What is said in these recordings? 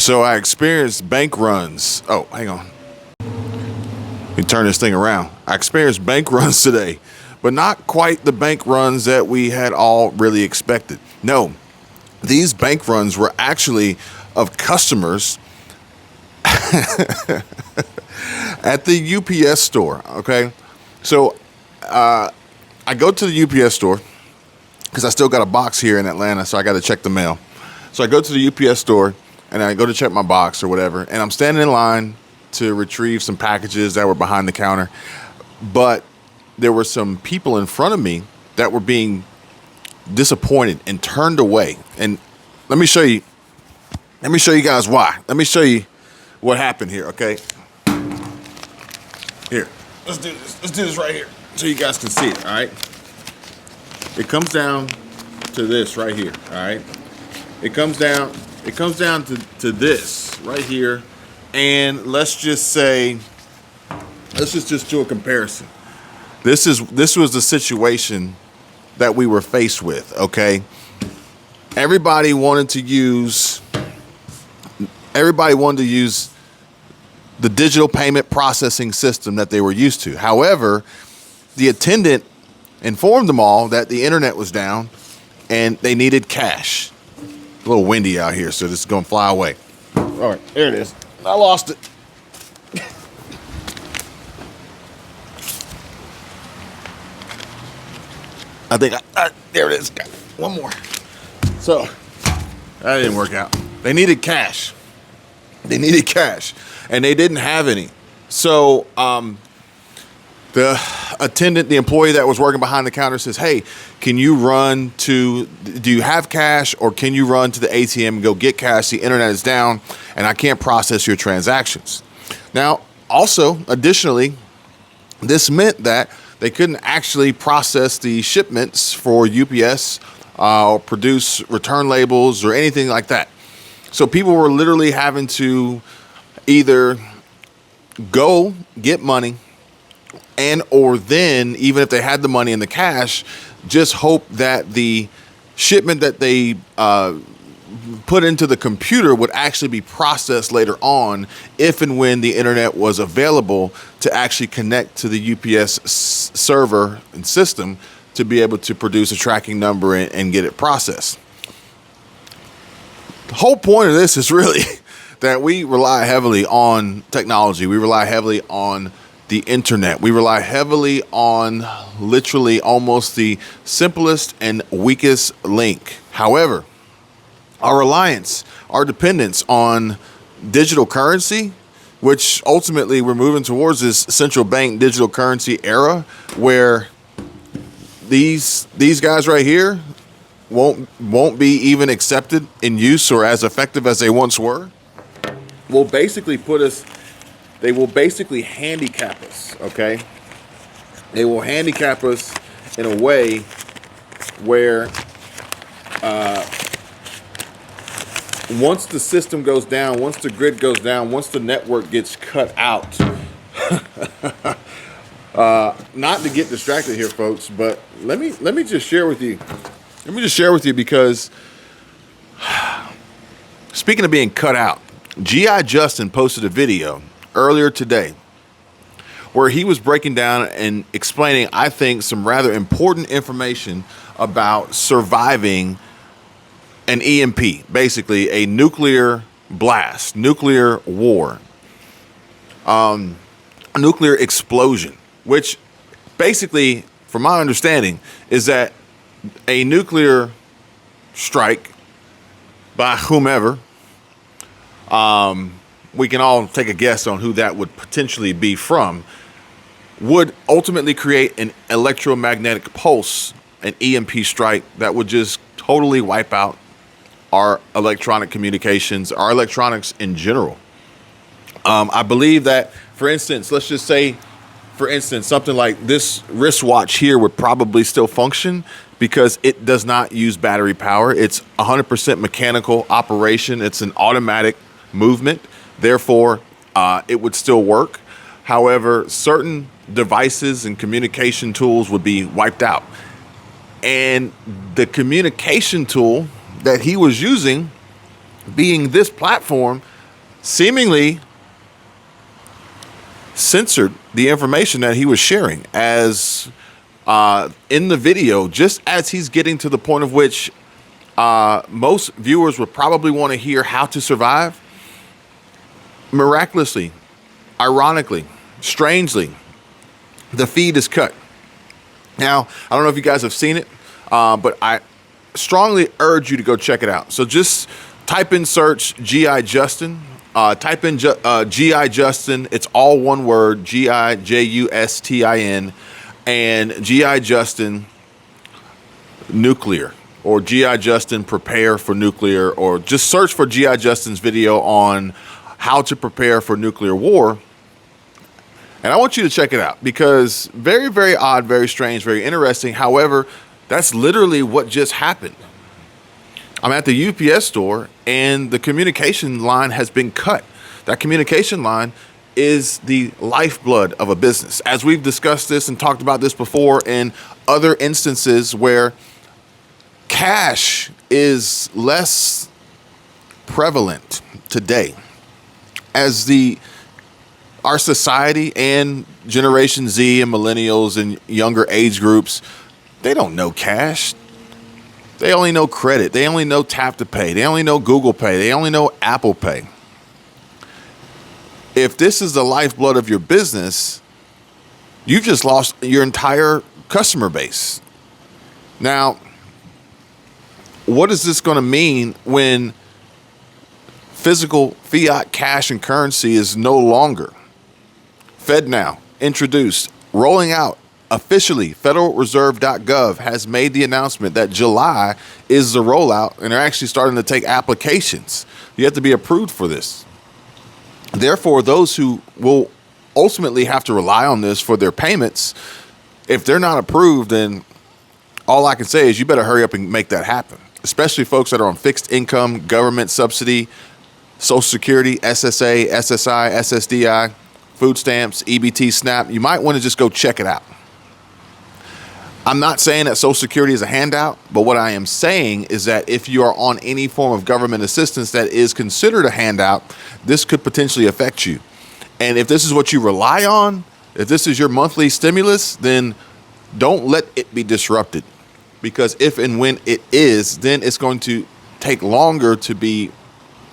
So I experienced bank runs. Oh, hang on. Let me turn this thing around. I experienced bank runs today, but not quite the bank runs that we had all really expected. No, these bank runs were actually of customers at the UPS store. Okay. So I go to the UPS store because I still got a box here in Atlanta, so I got to check the mail. So I go to the UPS store and I go to check my box or whatever, and I'm standing in line to retrieve some packages that were behind the counter. But there were some people in front of me that were being disappointed and turned away. And let me show you guys why. Let me show you what happened here, okay? Here, let's do this. Let's do this right here so you guys can see it, all right? It comes down to this right here, all right? It comes down to this right here. And let's just do a comparison. This was the situation that we were faced with, okay? Everybody wanted to use the digital payment processing system that they were used to. However, the attendant informed them all that the internet was down and they needed cash. A little windy out here, so this is gonna fly away. All right, there it is. I lost it. I think there it is. One more. So that didn't work out. They needed cash. And they didn't have any. So the attendant, the employee that was working behind the counter says, "Hey, do you have cash, or can you run to the ATM and go get cash? The internet is down and I can't process your transactions." Now, also, additionally, this meant that they couldn't actually process the shipments for UPS or produce return labels or anything like that. So people were literally having to either go get money and or then, even if they had the money in the cash, just hope that the shipment that they put into the computer would actually be processed later on if and when the internet was available to actually connect to the UPS server and system to be able to produce a tracking number and get it processed. The whole point of this is really that we rely heavily on technology. We rely heavily on the internet. We rely heavily on literally almost the simplest and weakest link. However, our reliance, our dependence on digital currency, which ultimately we're moving towards this central bank digital currency era where these guys right here won't be even accepted in use or as effective as they once were, will basically handicap us, okay? They will handicap us in a way where once the system goes down, once the grid goes down, once the network gets cut out, not to get distracted here, folks, but let me just share with you. Let me just share with you because speaking of being cut out, G.I. Justin posted a video earlier today where he was breaking down and explaining, I think, some rather important information about surviving an EMP, basically a nuclear blast, nuclear war, a nuclear explosion, which basically, from my understanding, is that a nuclear strike by whomever, we can all take a guess on who that would potentially be from, would ultimately create an electromagnetic pulse, an EMP strike that would just totally wipe out our electronic communications, our electronics in general. I believe that, for instance, let's just say, something like this wristwatch here would probably still function because it does not use battery power. It's 100% mechanical operation. It's an automatic movement. Therefore, it would still work. However, certain devices and communication tools would be wiped out. And the communication tool that he was using, being this platform, seemingly censored the information that he was sharing as in the video, just as he's getting to the point of which most viewers would probably want to hear how to survive. Miraculously, ironically, strangely, the feed is cut. Now, I don't know if you guys have seen it, but I strongly urge you to go check it out. So just type in search G.I. Justin. Type in G.I. Justin. It's all one word, G.I.J.U.S.T.I.N. and G.I. Justin nuclear, or G.I. Justin prepare for nuclear, or just search for G.I. Justin's video on how to prepare for nuclear war. And I want you to check it out because very, very odd, very strange, very interesting. However, that's literally what just happened. I'm at the UPS store and the communication line has been cut. That communication line is the lifeblood of a business. As we've discussed this and talked about this before in other instances where cash is less prevalent today, as our society and Generation Z and millennials and younger age groups, they don't know cash. They only know credit. They only know tap to pay. They only know Google Pay. They only know Apple Pay. If this is the lifeblood of your business, you just lost your entire customer base. Now, what is this going to mean when physical fiat cash and currency is no longer? FedNow introduced, rolling out officially. FederalReserve.gov has made the announcement that July is the rollout, and they're actually starting to take applications. You have to be approved for this. Therefore, those who will ultimately have to rely on this for their payments, if they're not approved, then all I can say is you better hurry up and make that happen, especially folks that are on fixed income, government subsidy, Social Security, SSA, SSI, SSDI, food stamps, EBT, SNAP. You might want to just go check it out. I'm not saying that Social Security is a handout, but what I am saying is that if you are on any form of government assistance that is considered a handout, this could potentially affect you. And if this is what you rely on, if this is your monthly stimulus, then don't let it be disrupted. Because if and when it is, then it's going to take longer to be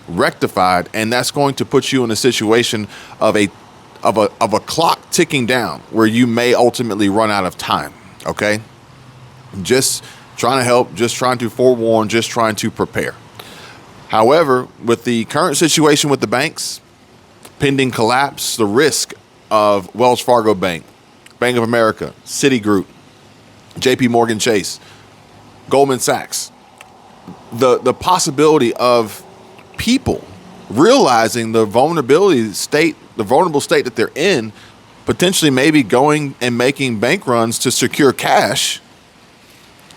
rectified, and that's going to put you in a situation of a clock ticking down where you may ultimately run out of time. Okay, just trying to help, just trying to forewarn, just trying to prepare. However, with the current situation with the banks, pending collapse, the risk of Wells Fargo Bank, Bank of America, Citigroup, JP Morgan Chase, Goldman Sachs, the possibility of people realizing the vulnerable state that they're in, potentially maybe going and making bank runs to secure cash,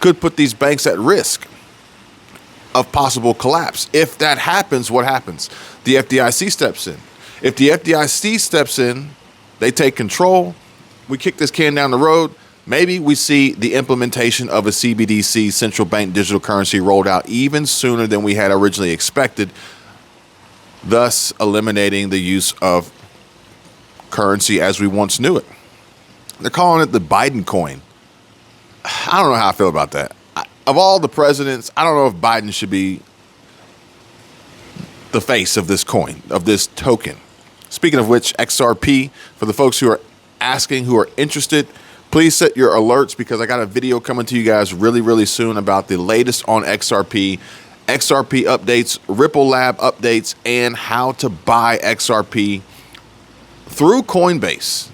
could put these banks at risk of possible collapse. If that happens, what happens? The FDIC steps in. If the FDIC steps in, they take control, we kick this can down the road, maybe we see the implementation of a CBDC, central bank digital currency, rolled out even sooner than we had originally expected, thus eliminating the use of currency as we once knew it. They're calling it the Biden coin. I don't know how I feel about that. Of all the presidents, I don't know if Biden should be the face of this coin, of this token. Speaking of which, XRP, for the folks who are asking, who are interested, please set your alerts because I got a video coming to you guys really, really soon about the latest on XRP updates, Ripple Lab updates, and how to buy XRP through Coinbase.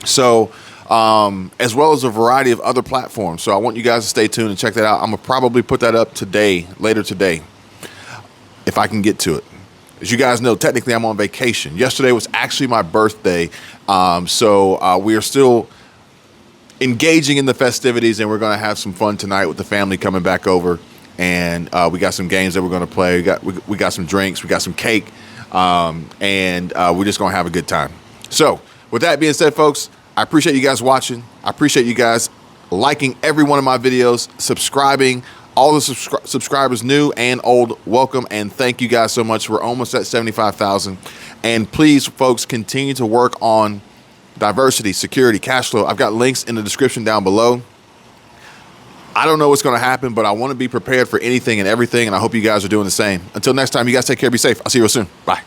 So, as well as a variety of other platforms. So I want you guys to stay tuned and check that out. I'm going to probably put that up later today, if I can get to it. As you guys know, technically I'm on vacation. Yesterday was actually my birthday. So we are still engaging in the festivities, and we're going to have some fun tonight with the family coming back over. And we got some games that we're going to play. We got some drinks. We got some cake. And we're just going to have a good time. So with that being said, folks, I appreciate you guys watching. I appreciate you guys liking every one of my videos, subscribing, All the subscribers, new and old, welcome, and thank you guys so much. We're almost at 75,000. And please, folks, continue to work on diversity, security, cash flow. I've got links in the description down below. I don't know what's going to happen, but I want to be prepared for anything and everything, and I hope you guys are doing the same. Until next time, you guys take care, be safe. I'll see you real soon. Bye.